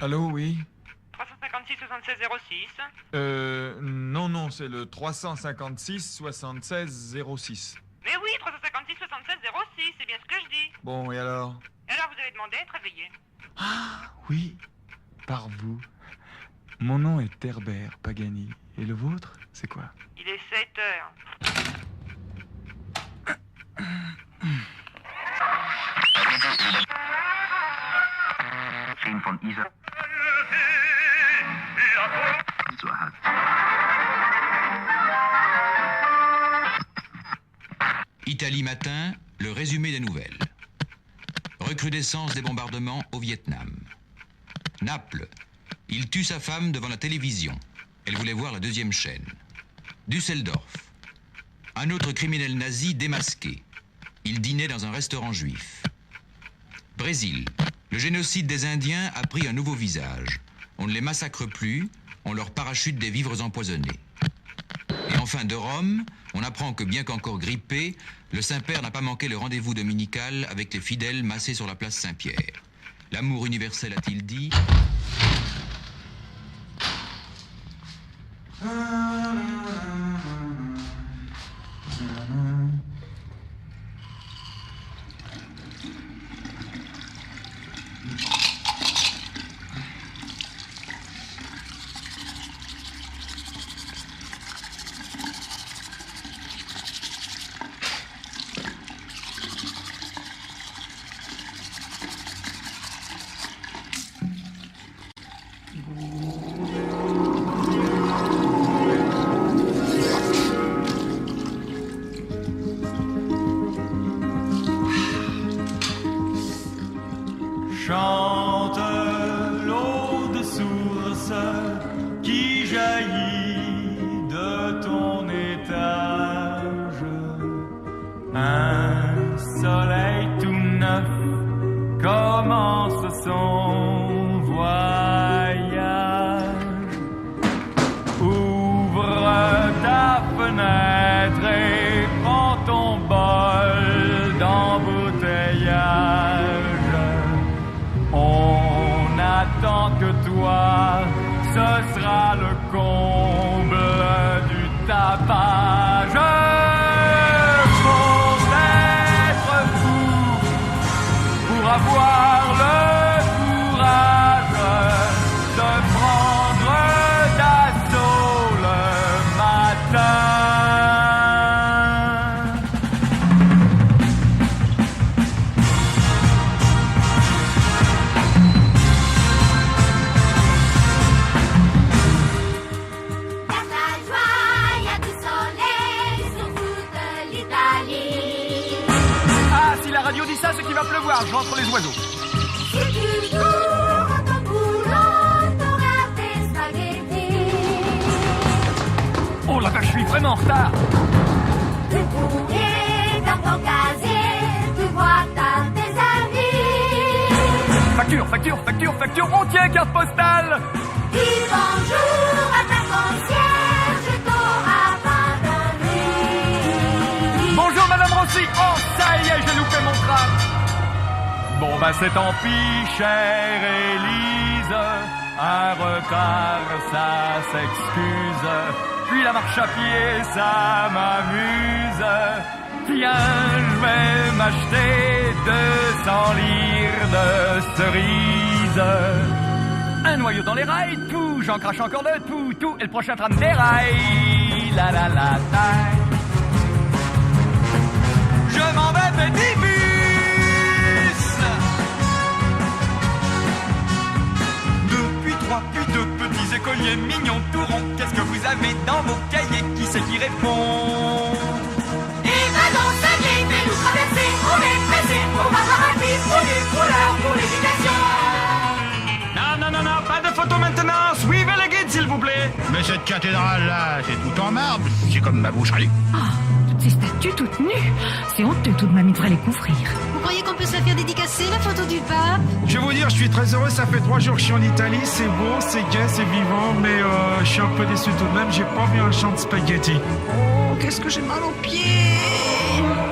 Allô, oui? 356 76 06. Non, c'est le 356 76 06. Mais oui, 356 76 06, c'est bien ce que je dis. Bon, et alors? Et alors vous avez demandé à être réveillé. Ah, oui, par vous. Mon nom est Herbert Pagani. Et le vôtre, c'est quoi? Il est 7 heures. Von Isa. Italie Matin, le résumé des nouvelles. Recrudescence des bombardements au Vietnam. Naples, il tue sa femme devant la télévision. Elle voulait voir la deuxième chaîne. Düsseldorf, un autre criminel nazi démasqué. Il dînait dans un restaurant juif. Brésil, le génocide des Indiens a pris un nouveau visage. On ne les massacre plus, on leur parachute des vivres empoisonnés. Et enfin de Rome, on apprend que bien qu'encore grippé, le Saint-Père n'a pas manqué le rendez-vous dominical avec les fidèles massés sur la place Saint-Pierre. L'amour universel a-t-il dit? Chante l'eau de source qui jaillit de ton étage. Un soleil tout neuf commence son voyage. Ouvre ta fenêtre et prends ton bol d'embouteillage. On attend que toi, ce sera le comble du tapage. Faut être fou pour avoir le courage de prendre d'assaut le matin. Radio dit ça, c'est qu'il va pleuvoir, je rentre les oiseaux. Si tu cours à ton boulot, t'auras tes spaghettis. Oh la vache, je suis vraiment en retard. Tu pourrais dans ton casier, tu vois t'as tes amis. Facture, on tient carte postale. Dis bonjour à ta concierge, t'auras pas de Bonjour Madame Rossi. Oh, ça y est, j'ai loupé mon train. Bon, bah c'est tant pis, chère Élise. Un retard, ça s'excuse. Puis la marche à pied, ça m'amuse. Tiens, je vais m'acheter 200 livres de cerises. Un noyau dans les rails, tout, j'en crache encore de tout. Et le prochain tram déraille. La la la la. Je m'en vais, petit bus. Depuis 3 puis 2 petits écoliers mignons tout ronds. Qu'est-ce que vous avez dans vos cahiers? Qui c'est qui répond? Et maintenant ça vient, fait-nous traverser. On est pressé, on va voir un fils pour les couleurs, pour l'éducation. Non, pas de photo maintenant. Suivez le guide, s'il vous plaît. Mais cette cathédrale-là, c'est tout en marbre. C'est comme ma boucherie. Ces statues toutes nues. C'est honteux tout de même, il devrait les couvrir. Vous croyez qu'on peut se la faire dédicacer, la photo du pape? Je vais vous dire, je suis très heureux, ça fait 3 jours que je suis en Italie, c'est beau, c'est gai, c'est vivant, mais je suis un peu déçu tout de même, j'ai pas vu un champ de spaghettis. Oh, qu'est-ce que j'ai mal aux pieds.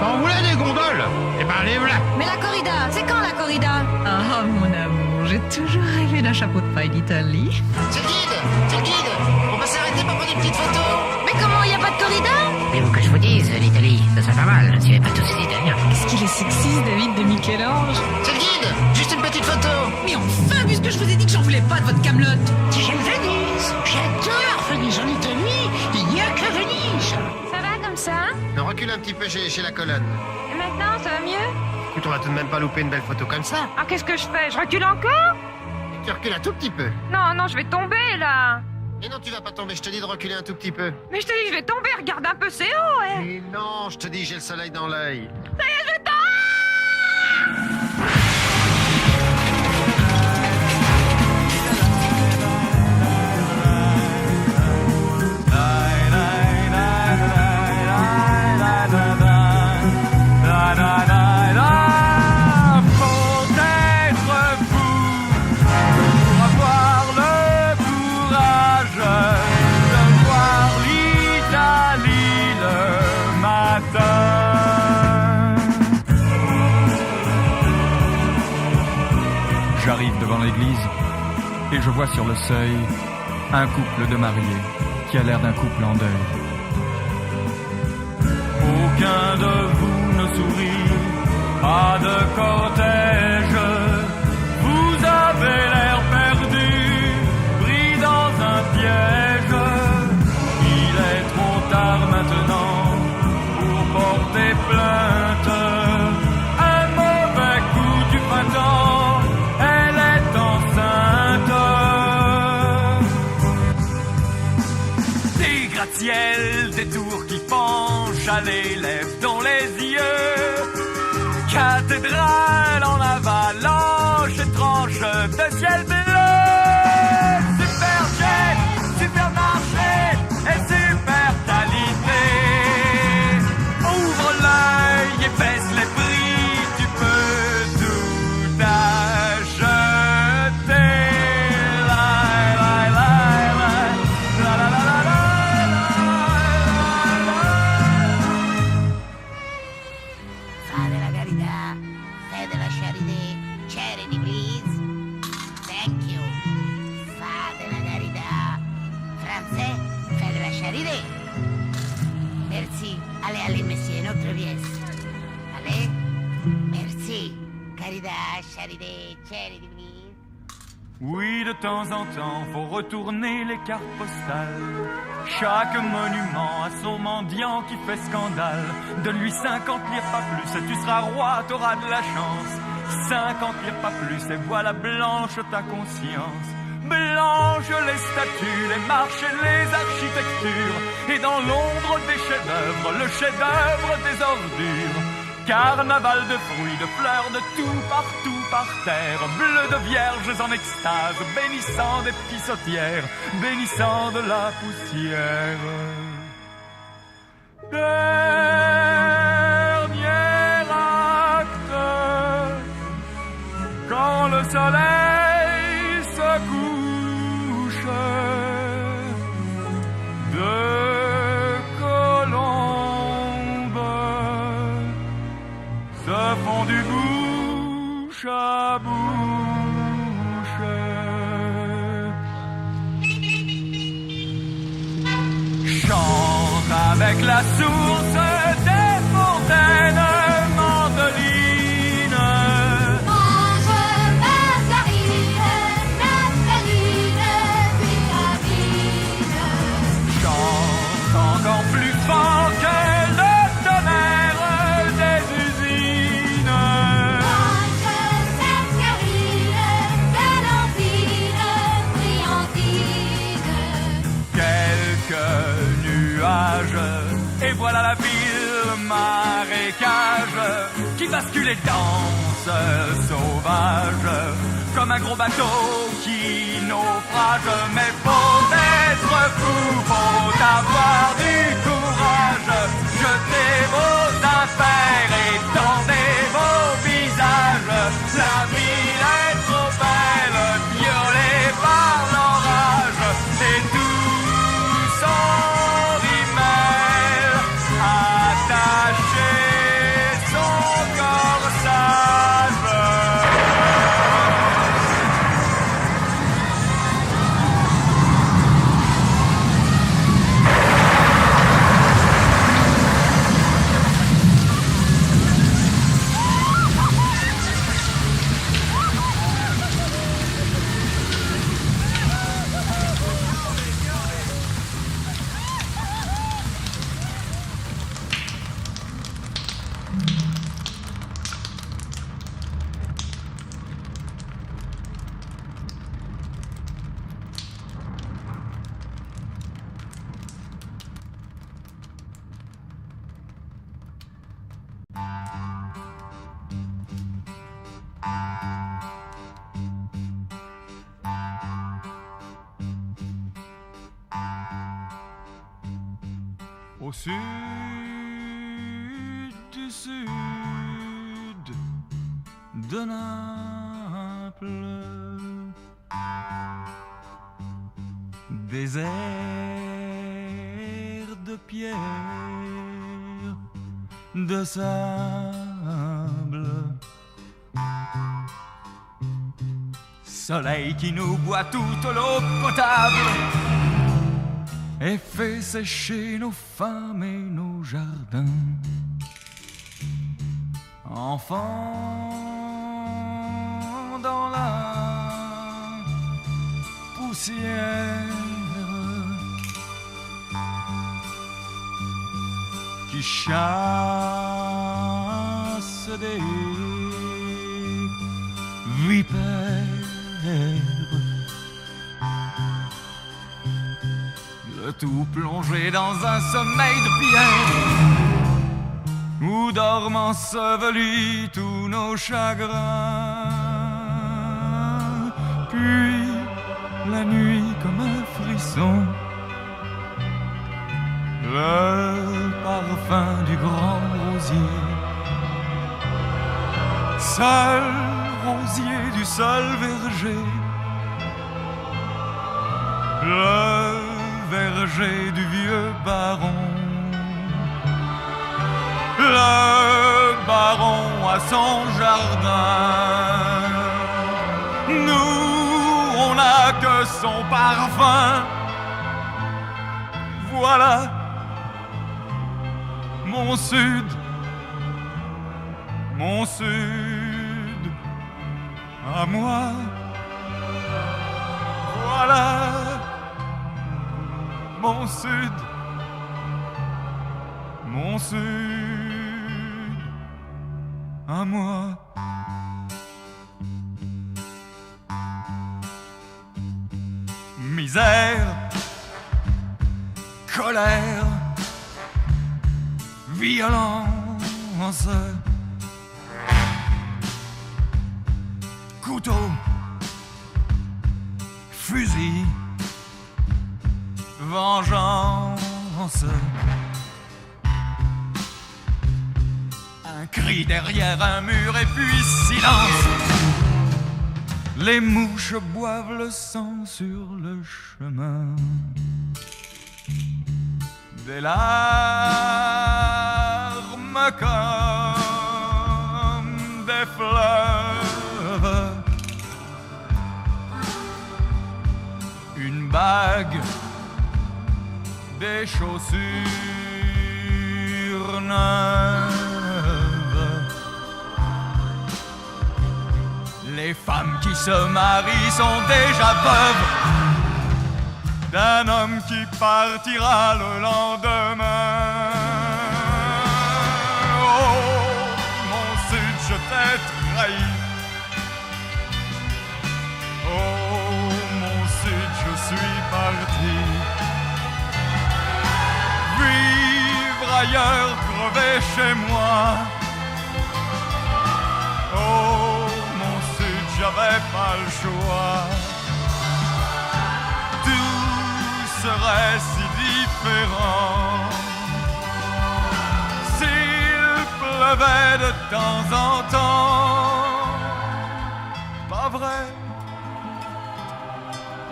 On voulait des gondoles? Eh ben, allez, voilà. Mais la corrida, c'est quand la corrida? Ah, mon amour, j'ai toujours rêvé d'un chapeau de paille d'Italie. C'est le guide. On va s'arrêter pour prendre une petite photo. Mais comment, y a pas de corrida? Mais vous que je vous dise, l'Italie, ça serait pas mal, s'il n'y avait pas tous ces Italiens. Qu'est-ce qu'il est sexy, David de Michel-Ange. C'est le guide. Juste une petite photo. Mais enfin, puisque je vous ai dit que j'en voulais pas de votre camelote. J'aime Venise. J'adore Venise en Italie. Il n'y a que Venise. Ça va comme ça? On recule un petit peu chez la colonne. Et maintenant, ça va mieux? Écoute, on va tout de même pas louper une belle photo comme ça. Ah, qu'est-ce que je fais? Je recule encore? Tu recules un tout petit peu. Non, je vais tomber, là. Mais non, tu vas pas tomber, je te dis de reculer un tout petit peu. Mais je te dis, je vais tomber, regarde un peu, c'est haut, hein. Mais non, je te dis, j'ai le soleil dans l'œil. Ça y est, je vais tomber. J'arrive devant l'église et je vois sur le seuil un couple de mariés qui a l'air d'un couple en deuil. Aucun de vous ne sourit, pas de cortège. Vous avez l'air perdu, pris dans un piège. Il est trop tard maintenant pour porter plainte. Un mauvais coup du printemps, elle est enceinte. Des gratte-ciel, des tours qui penchent à l'élève dans les yeux. Cathédrale en avalanche, étrange de ciel bleu. Superjet, supermarché et super qualité. Ouvre l'œil et baisse les prix, tu peux tout acheter. La la la la la la la la. Fa della carità, fai della charité, charity please. Thank you. Fa della carità. Français, fai della charité. Merci. Allez, monsieur, notre pièce. Allez. Merci. Caridad, charité, charity please. Oui, de temps en temps, faut retourner les cartes postales. Chaque monument a son mendiant qui fait scandale. Donne-lui 50 lire, pas plus, et tu seras roi, t'auras de la chance. 50 lire, pas plus, et voilà blanche ta conscience. Blanche les statues, les marches et les architectures. Et dans l'ombre des chefs-d'œuvre, le chef-d'œuvre des ordures. Carnaval de fruits, de fleurs, de tout partout par terre. Bleu de vierges en extase, bénissant des pissotières, bénissant de la poussière. Dernier acte, quand le soleil se couche, deux colombes se font du bouche à bouche. Chante avec la source des fontaines mandolines. Mange margarine, naftaline, vitamine. Chante encore plus fort que le tonnerre des usines. Mange saccharine, galantine, brillantine. Quelques nuages, et voilà la ville marécage qui bascule et danse sauvage comme un gros bateau qui naufrage. Mais faut être fou, faut avoir du courage. Jetez vos affaires et tendez vos visages. La ville est trop belle, violée par l'orage, et tout son rimel attaché son corsage. au sud du sud de Naples, désert de pierre, de sable, soleil qui nous boit toute l'eau potable et fait sécher nos femmes et nos jardins. Enfants dans la poussière qui chasse des vipères, le tout plongé dans un sommeil de pierre où dorment ensevelis tous nos chagrins. Puis la nuit comme un frisson, le parfum du grand rosier, seul rosier du seul verger, le verger du vieux baron. Le baron a son jardin, nous on n'a que son parfum. Voilà mon sud, à moi. Voilà mon sud, à moi. Misère, colère, violence, couteau, fusil, vengeance. Un cri derrière un mur et puis silence. Les mouches boivent le sang sur le chemin. Des larmes comme des fleuves. Une bague, des chaussures neuves. Les femmes qui se marient sont déjà veuves d'un homme qui partira le lendemain. Oh, mon sud, je t'ai trahi. Oh, mon sud, je suis parti. Vivre ailleurs, crever chez moi. Oh, mon sud, j'avais pas le choix. Serait si différent s'il pleuvait de temps en temps. Pas vrai,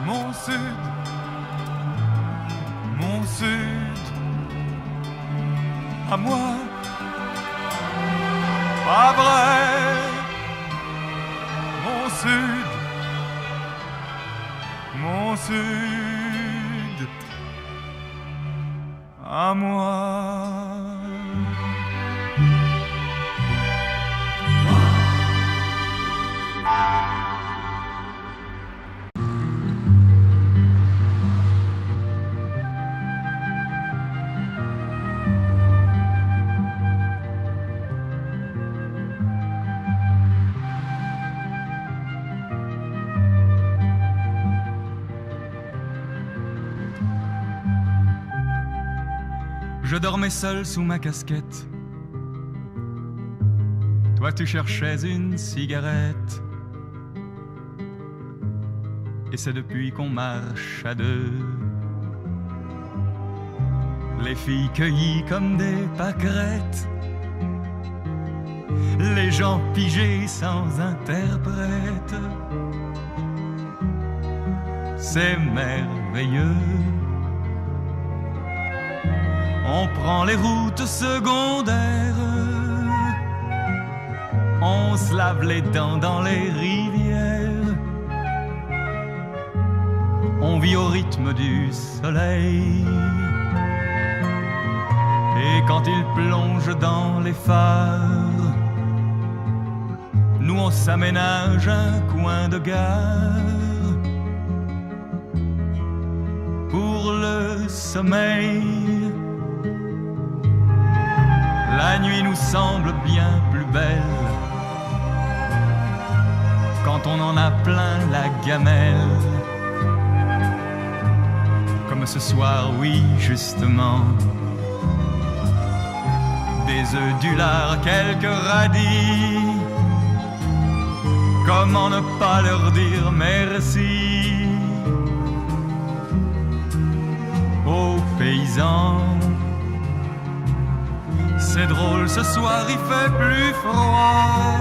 mon sud, à moi. Pas vrai, mon sud, à moi. Je dormais seul sous ma casquette. Toi tu cherchais une cigarette. Et c'est depuis qu'on marche à deux les filles cueillies comme des pâquerettes, les gens pigés sans interprète. C'est merveilleux. On prend les routes secondaires, on se lave les dents dans les rivières, on vit au rythme du soleil. Et quand il plonge dans les phares, nous on s'aménage un coin de gare pour le sommeil. La nuit nous semble bien plus belle quand on en a plein la gamelle. Comme ce soir, oui, justement. Des œufs du lard, quelques radis. Comment ne pas leur dire merci aux paysans? C'est drôle, ce soir il fait plus froid.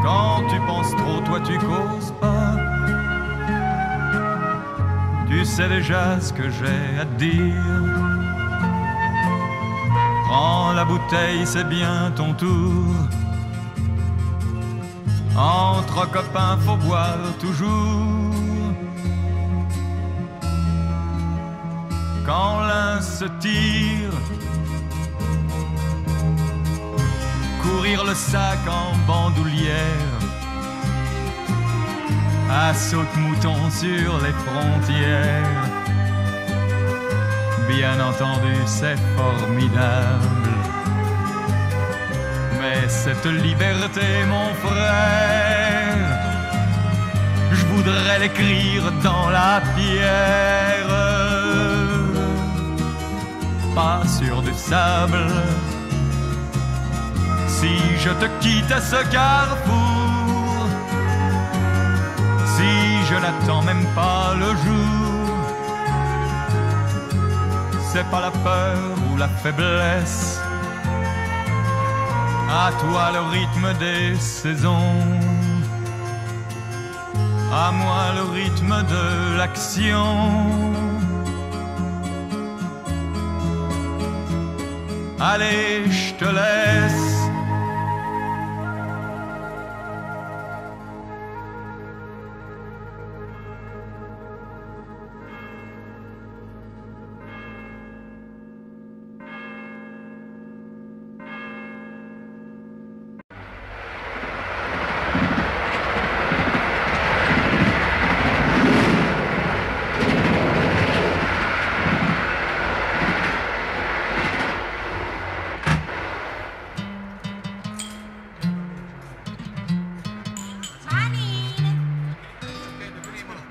Quand tu penses trop, toi tu causes pas. Tu sais déjà ce que j'ai à te dire. Prends la bouteille, c'est bien ton tour. Entre copains, faut boire toujours. Quand l'un se tire, courir le sac en bandoulière, à saute-mouton sur les frontières. Bien entendu, c'est formidable. Mais cette liberté, mon frère, je voudrais l'écrire dans la pierre, pas sur du sable. Si je te quitte à ce carrefour, si je n'attends même pas le jour, c'est pas la peur ou la faiblesse. À toi le rythme des saisons, à moi le rythme de l'action. Allez, je te laisse.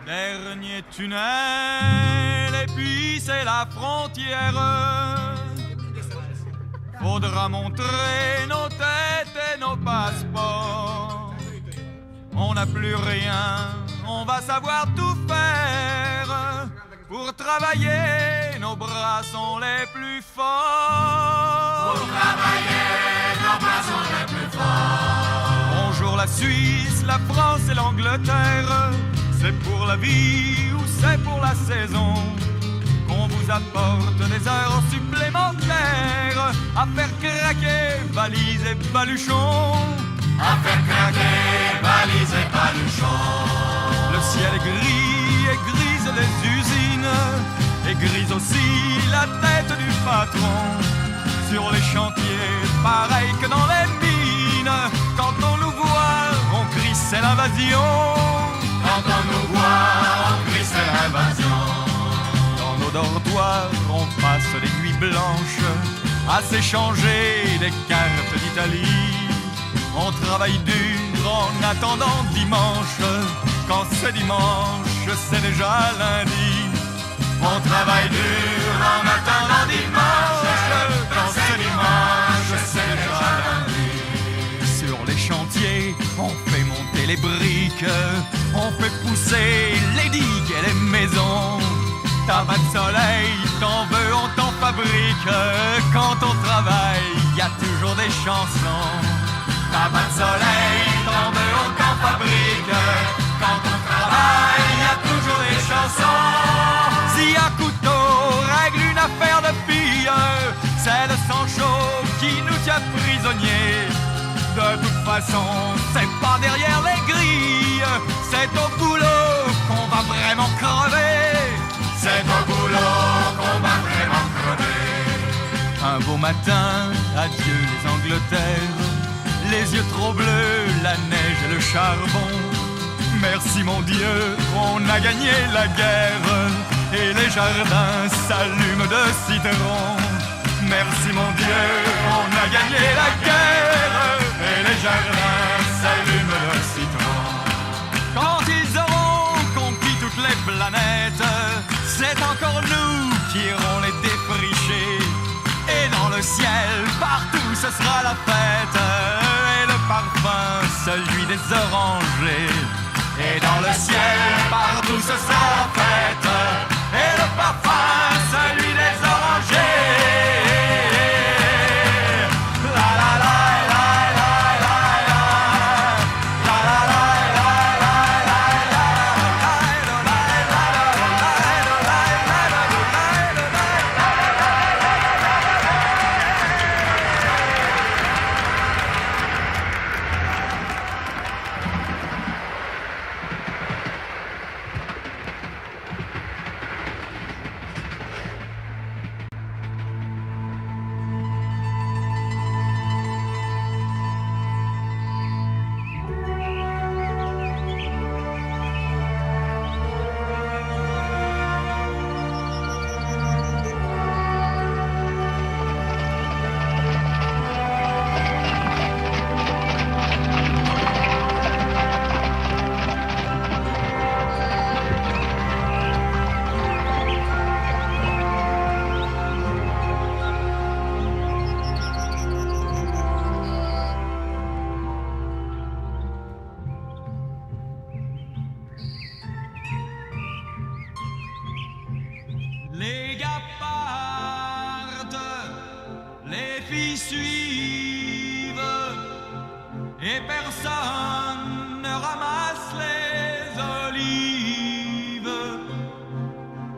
Dernier tunnel et puis c'est la frontière. Faudra montrer nos têtes et nos passeports. On n'a plus rien, on va savoir tout faire. Pour travailler, nos bras sont les plus forts. Pour travailler, nos bras sont les plus forts. Bonjour la Suisse, la France et l'Angleterre. C'est pour la vie ou c'est pour la saison qu'on vous apporte des heures supplémentaires à faire craquer valises et baluchons. À faire craquer valises et baluchons. Le ciel est gris et grise les usines, et grise aussi la tête du patron. Sur les chantiers, pareil que dans les mines, quand on nous voit, on crie c'est l'invasion. Quand on nous voit, on crie c'est l'invasion. Dans nos dortoirs, on passe les nuits blanches à s'échanger des cartes d'Italie. On travaille dur en attendant dimanche. Quand c'est dimanche, c'est déjà lundi. On travaille dur en attendant dimanche. Quand c'est dimanche, c'est déjà lundi. Sur les chantiers, on fait monter les briques, on fait pousser les digues et les maisons. T'as pas de soleil, t'en veux, on t'en fabrique. Quand on travaille, y a toujours des chansons. T'as pas de soleil, t'en veux, on t'en fabrique. Quand on travaille, y a toujours des chansons. Si un couteau règle une affaire de fille, c'est le sang chaud qui nous tient prisonniers. De toute façon, c'est pas derrière les grilles, c'est au boulot qu'on va vraiment crever. C'est au boulot qu'on va vraiment crever. Un beau matin, adieu les Angleterres, les yeux trop bleus, la neige et le charbon. Merci mon Dieu, on a gagné la guerre et les jardins s'allument de citron. Merci mon Dieu, on a gagné la guerre et les jardins s'allument de citron. Quand ils auront conquis toutes les planètes, c'est encore nous qui irons les défricher. Et dans le ciel, partout ce sera la fête. Et le parfum, celui des orangers. Et dans le ciel, partout ce sera la fête. Et le parfum, celui des orangers. Les gars partent, les filles suivent, et personne ne ramasse les olives.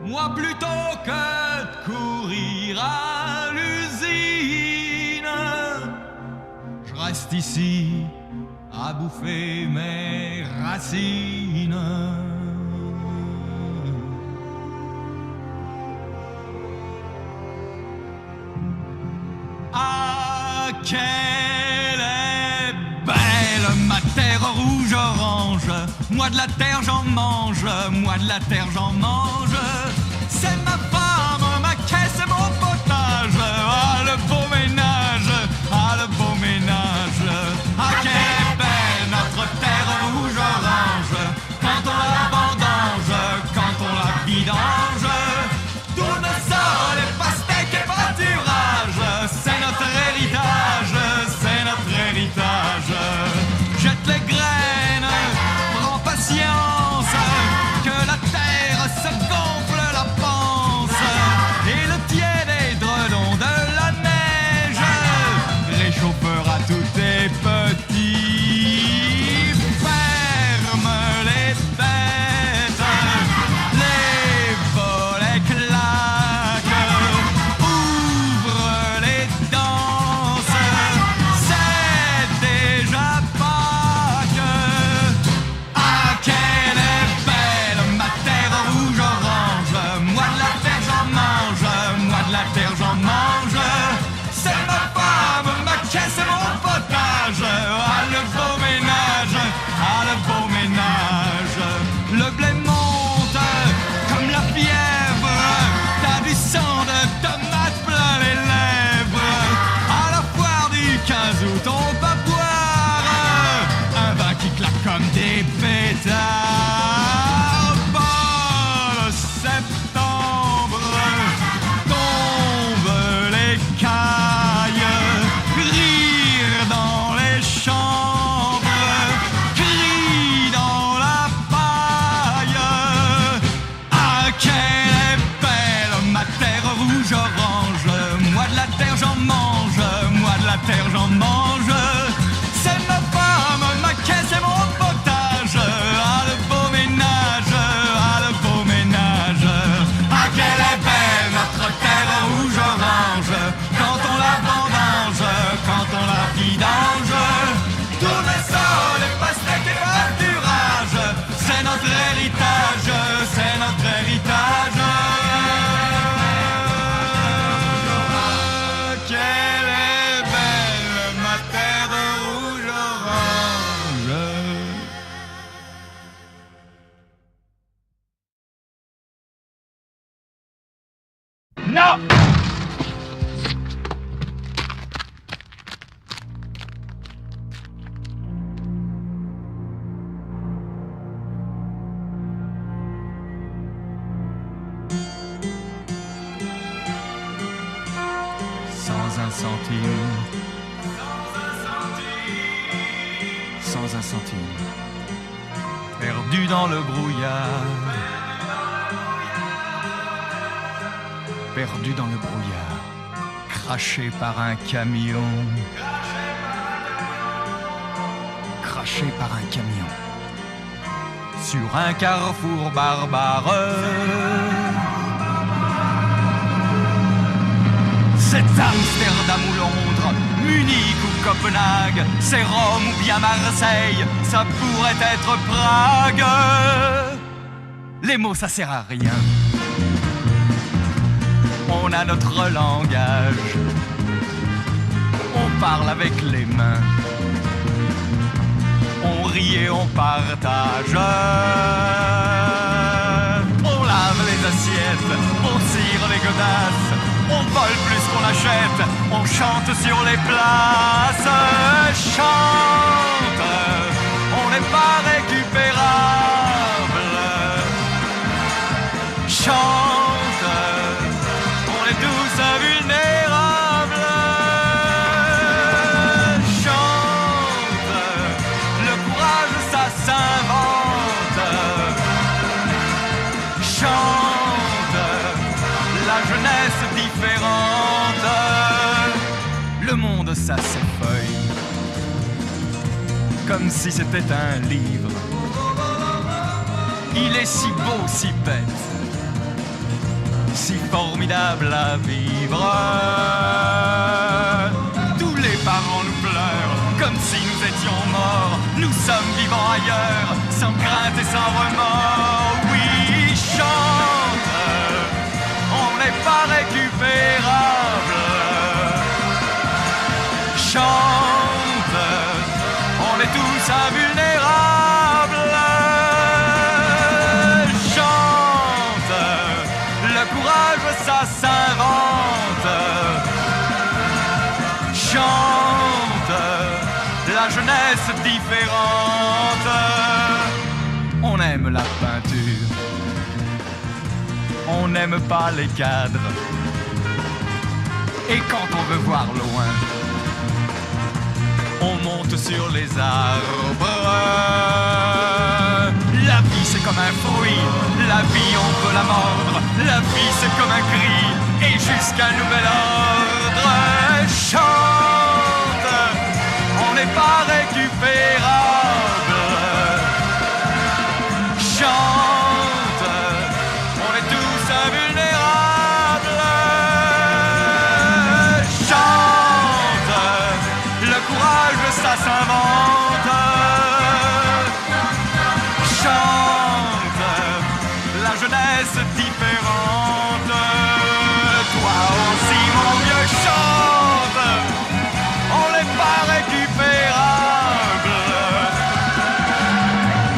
Moi, plutôt que de courir à l'usine, je reste ici à bouffer mes racines. Ah, qu'elle est belle, ma terre rouge-orange. Moi de la terre j'en mange, moi de la terre j'en mange. C'est ma femme, ma caisse et mon potage. Ah, le beau ménage, ah, le beau ménage. Ah, qu'elle est belle, notre terre rouge-orange. Quand on la vendange, quand on la vidange, tout ne sort les pastèques et pâturages. C'est notre héritage, c'est notre héritage. Jette les graines, prends patience, que la terre se gonfle la panse. centime. Sans un centime. Perdu dans le brouillard. Perdu dans le brouillard. Craché par un camion. Craché par un camion. Sur un carrefour barbare. C'est Amsterdam ou Londres, Munich ou Copenhague, c'est Rome ou bien Marseille, ça pourrait être Prague. Les mots ça sert à rien. On a notre langage. On parle avec les mains. On rit et on partage. On lave les assiettes, on tire les godasses. On vole plus qu'on achète, on chante sur les places. Chante, on n'est pas récupérable. Chante, on est tous invulnérables. Chante, le courage ça s'invente. Chante, la jeunesse différente. Le monde ça s'effeuille comme si c'était un livre. Il est si beau, si bête, si formidable à vivre. Tous les parents nous pleurent comme si nous étions morts. Nous sommes vivants ailleurs, sans crainte et sans remords. Oui, chante, on n'est pas récupérable. Chante, on est tous invulnérables. Chante, le courage ça s'invente. Chante, la jeunesse différente. On aime la peinture. On n'aime pas les cadres. Et quand on veut voir loin, on monte sur les arbres. La vie c'est comme un fruit, la vie on peut la mordre. La vie c'est comme un cri, et jusqu'à nouvel ordre. Chante, on n'est pas récupérable. Chante, on est tous invulnérables. Chante, le courage ça s'invente. Chante, la jeunesse différente. Toi aussi mon vieux chante, on n'est pas récupérable.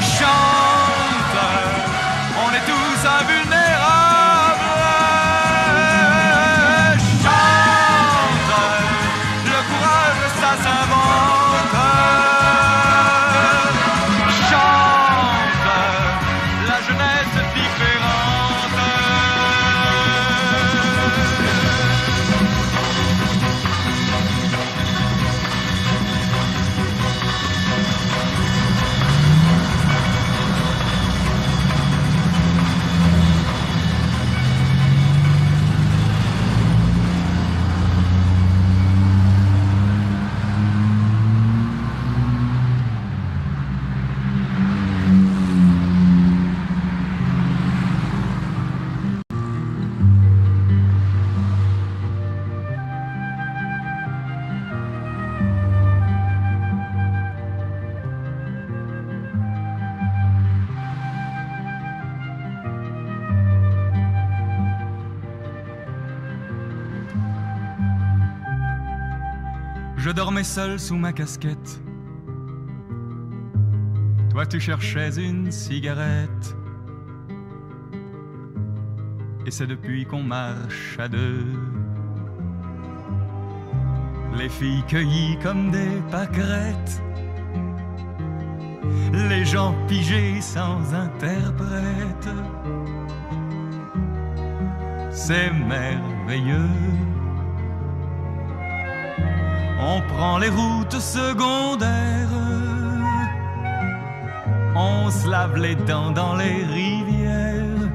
Chante, on est tous invulnérables. Chante, le courage ça s'invente. Chante, la jeunesse différente. Je dormais seul sous ma casquette. Toi tu cherchais une cigarette. Et c'est depuis qu'on marche à deux. Les filles cueillies comme des pâquerettes. Les gens pigés sans interprète. C'est merveilleux. On prend les routes secondaires, on se lave les dents dans les rivières,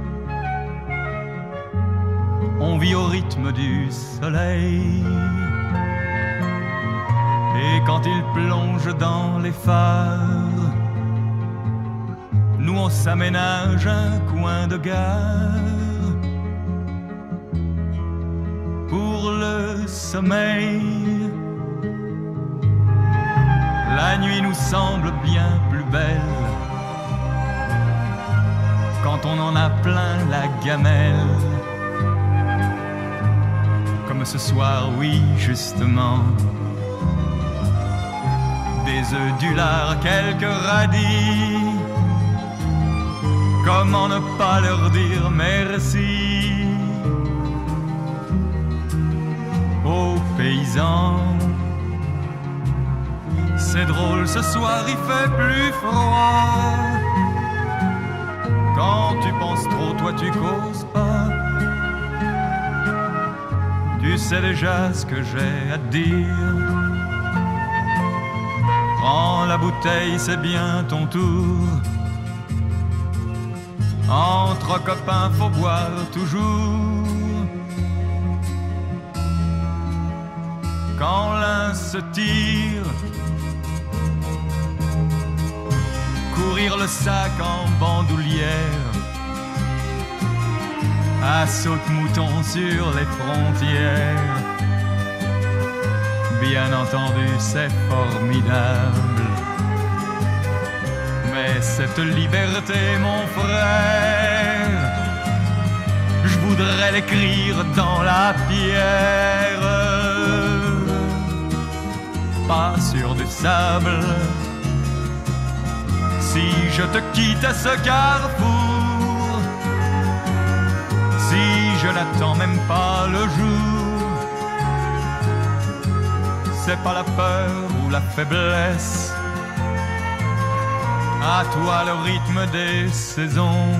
on vit au rythme du soleil. Et quand il plonge dans les phares, nous on s'aménage un coin de gare pour le sommeil. La nuit nous semble bien plus belle quand on en a plein la gamelle. Comme ce soir, oui, justement. Des œufs, du lard, quelques radis. Comment ne pas leur dire merci aux paysans? C'est drôle, ce soir il fait plus froid. Quand tu penses trop, toi tu causes pas. Tu sais déjà ce que j'ai à te dire. Prends la bouteille, c'est bien ton tour. Entre copains, faut boire toujours. Quand l'un se tire, courir le sac en bandoulière, à saute-mouton sur les frontières. Bien entendu, c'est formidable. Mais cette liberté, mon frère, je voudrais l'écrire dans la pierre, pas sur du sable. Si je te quitte à ce carrefour, si je n'attends même pas le jour, c'est pas la peur ou la faiblesse. À toi le rythme des saisons,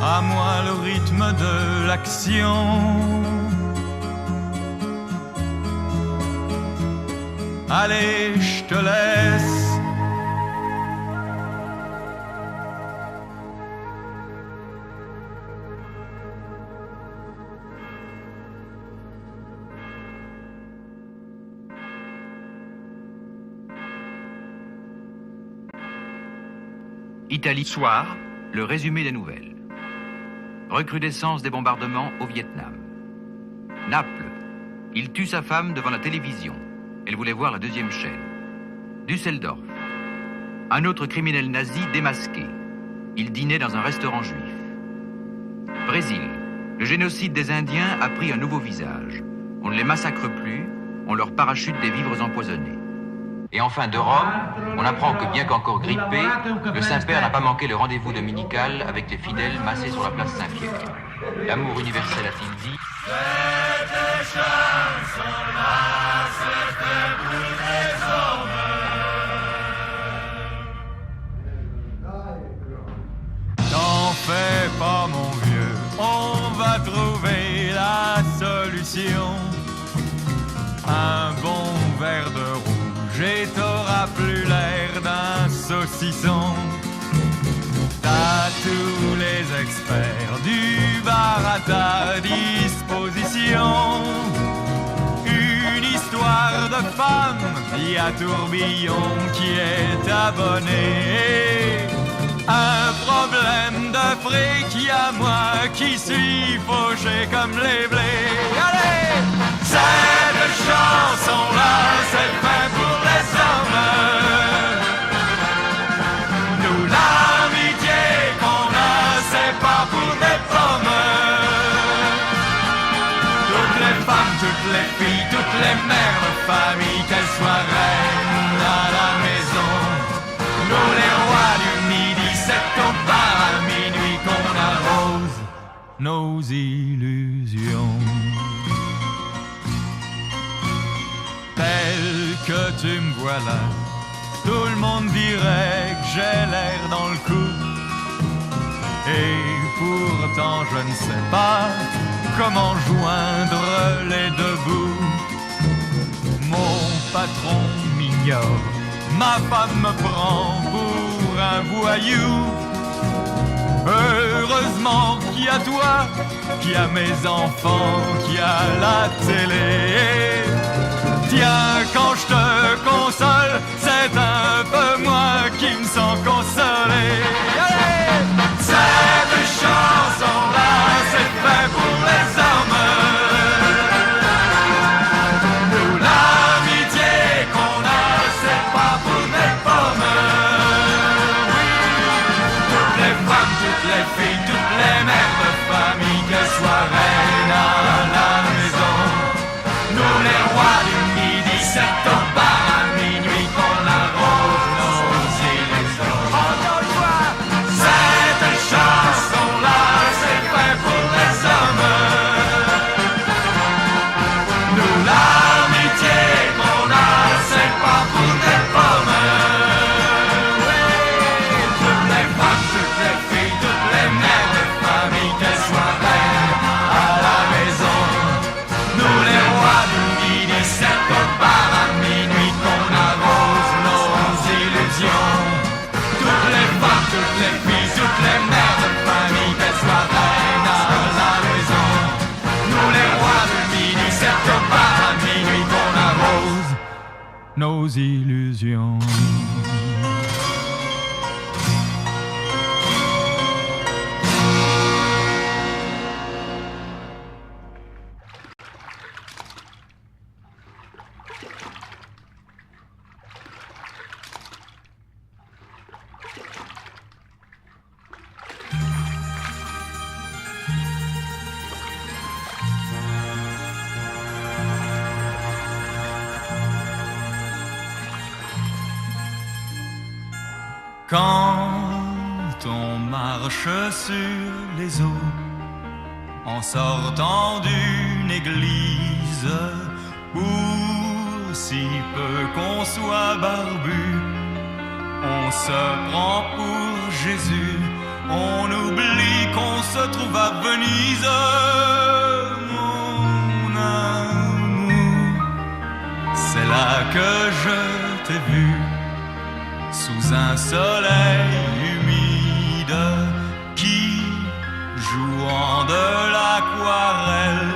à moi le rythme de l'action. Allez, je te laisse. Italie soir, le résumé des nouvelles. Recrudescence des bombardements au Vietnam. Naples, il tue sa femme devant la télévision. Elle voulait voir la deuxième chaîne. Düsseldorf, un autre criminel nazi démasqué. Il dînait dans un restaurant juif. Brésil, le génocide des Indiens a pris un nouveau visage. On ne les massacre plus, on leur parachute des vivres empoisonnés. Et enfin de Rome, on apprend que bien qu'encore grippé, le Saint-Père n'a pas manqué le rendez-vous dominical avec les fidèles massés sur la place Saint-Pierre. L'amour universel a-t-il dit? Cette chanson-là, c'était pour les hommes. T'en fais pas mon vieux, on va trouver la solution. Un bon verre de rouge et t'auras plus l'air d'un saucisson. T'as tous les experts du bar à ta disposition. Une histoire de femme, y a Tourbillon qui est abonné. Un problème de fric, y a moi qui suis fauché comme les blés. Allez! Cette chanson-là, c'est fait pour les hommes. Nous, l'amitié qu'on a, c'est pas pour des pommes. Toutes les femmes, toutes les filles, toutes les mères de famille, qu'elles soient reines à la maison. Nous, les rois du midi, c'est au bar à minuit qu'on arrose nos illusions. Tel que tu me vois là, tout le monde dirait que j'ai l'air dans le coup. Et pourtant je ne sais pas comment joindre les deux bouts. patron m'ignore. Ma femme me prend pour un voyou. Heureusement qu'il y a toi, qu'il y a mes enfants, qu'il y a la télé. Tiens, quand je te console, c'est un peu moi qui me sens consolé. Allez, cette chanson-là, c'est fait pour les hommes. Nous, l'amitié qu'on a, c'est pas pour des pommes. Oui, toutes les femmes, toutes les filles, toutes les mères de famille, qu'elles soient reines à la maison. Nous, les rois du midi, c'est au bar à minuit qu'on arrose nos illusions. Encore une fois, cette chanson-là, c'est fait pour les hommes. Nous, l'amitié qu'on a, c'est pas pour des pommes. Oui, toutes les femmes, toutes les filles, toutes les mères de famille, qu'elles soient reines à la maison. Nous, les rois du midi, c'est au bar à minuit qu'on arrose nos illusions. Toutes les femmes, toutes les filles, toutes les mères de famille, qu'elles soient reines à la maison. Nous, les rois du midi, c'est au bar à minuit qu'on arrose nos illusions. Quand on marche sur les eaux, en sortant d'une église, pour si peu qu'on soit barbu, on se prend pour Jésus, on oublie qu'on se trouve à Venise. Mon amour, c'est là que je t'ai vu, sous un soleil humide qui, jouant de l'aquarelle,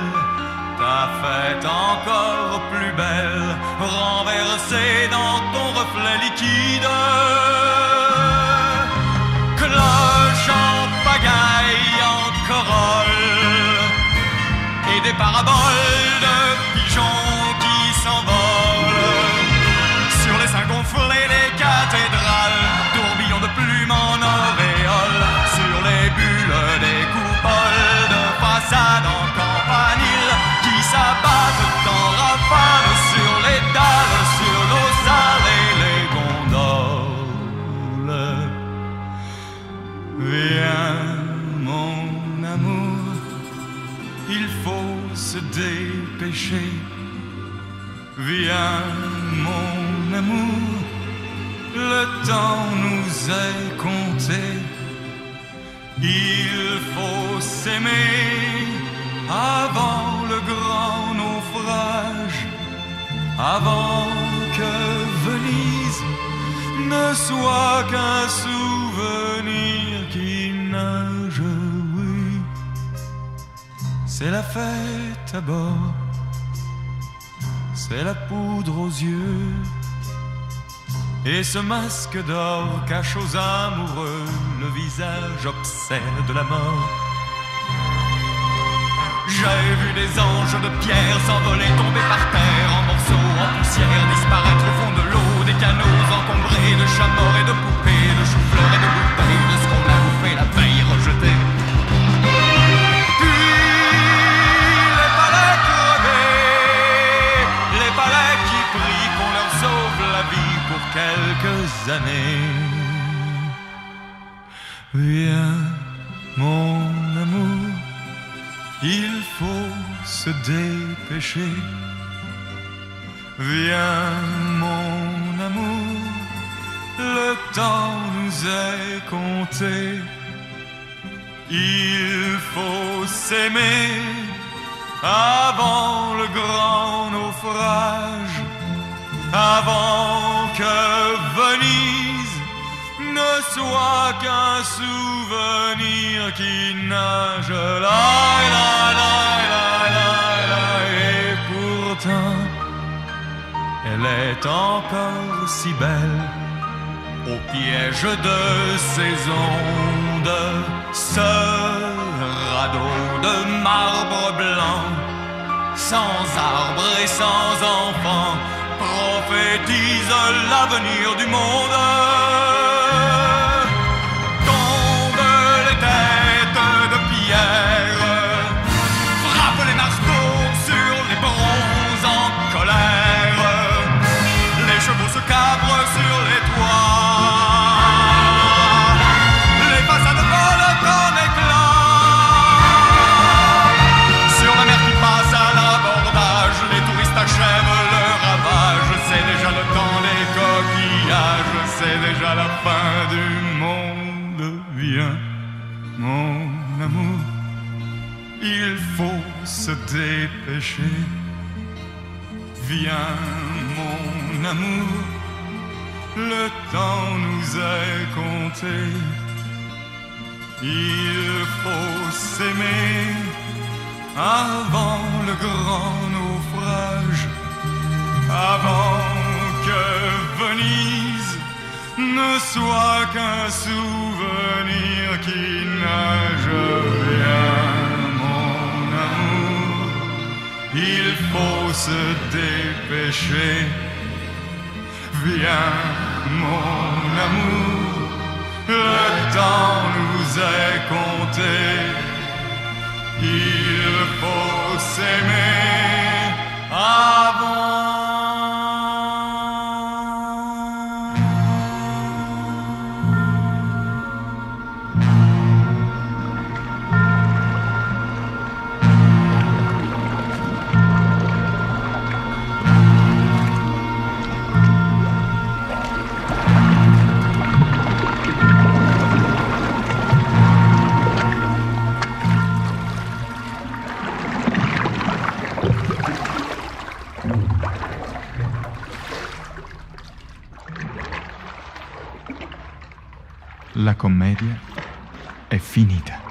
t'a fait encore plus belle, renversée dans ton reflet liquide. Cloche en pagaille, en corolle, et des paraboles de pigeons qui s'envolent sur les seins gonflés des cathédrales, tourbillons de plumes en auréole, sur les bulles des coupoles de façade en campanile qui s'abattent en rafale sur les dalles, sur nos salles et les gondoles. Viens, mon amour, il faut se dépêcher. Viens, mon amour, le temps nous est compté. Il faut s'aimer avant le grand naufrage, avant que Venise ne soit qu'un souvenir qui nage. Oui, c'est la fête à bord, c'est la poudre aux yeux, et ce masque d'or cache aux amoureux le visage obscène de la mort. J'ai vu des anges de pierre s'envoler, tomber par terre en morceaux, en poussière, disparaître au fond de l'eau, des canaux encombrés de chats morts et de poupées, de choux-fleurs et de bouteilles, de ce qu'on a bouffé la veille rejetée. Puis les palais crevés, les palais qui prient qu'on leur sauve la vie pour quelques années. Viens, mon amour, il faut se dépêcher. Viens, mon amour, le temps nous est compté. Il faut s'aimer avant le grand naufrage, avant que Venise ne soit qu'un souvenir qui nage là, là, là, là, là, là. Et pourtant, elle est encore si belle au piège de ces ondes, ce radeau de marbre blanc, sans arbre et sans enfant, prophétise l'avenir du monde. Tombent les têtes de pierre, frappent les marteaux sur les bronzes en colère, les chevaux se cabrent sur les toits, les façades volent en éclats. Sur la mer qui passe à l'abordage, les touristes achèvent leur ravage. C'est déjà le temps des coquillages, c'est déjà la fin du monde. Viens, mon amour, il faut se dépêcher. Viens, mon amour, le temps nous est compté. Il faut s'aimer avant le grand naufrage, avant que Venise ne soit qu'un souvenir qui nage. Viens, mon amour, il faut se dépêcher. Viens, mon amour, le temps nous est compté. Il faut s'aimer avant. La commedia è finita.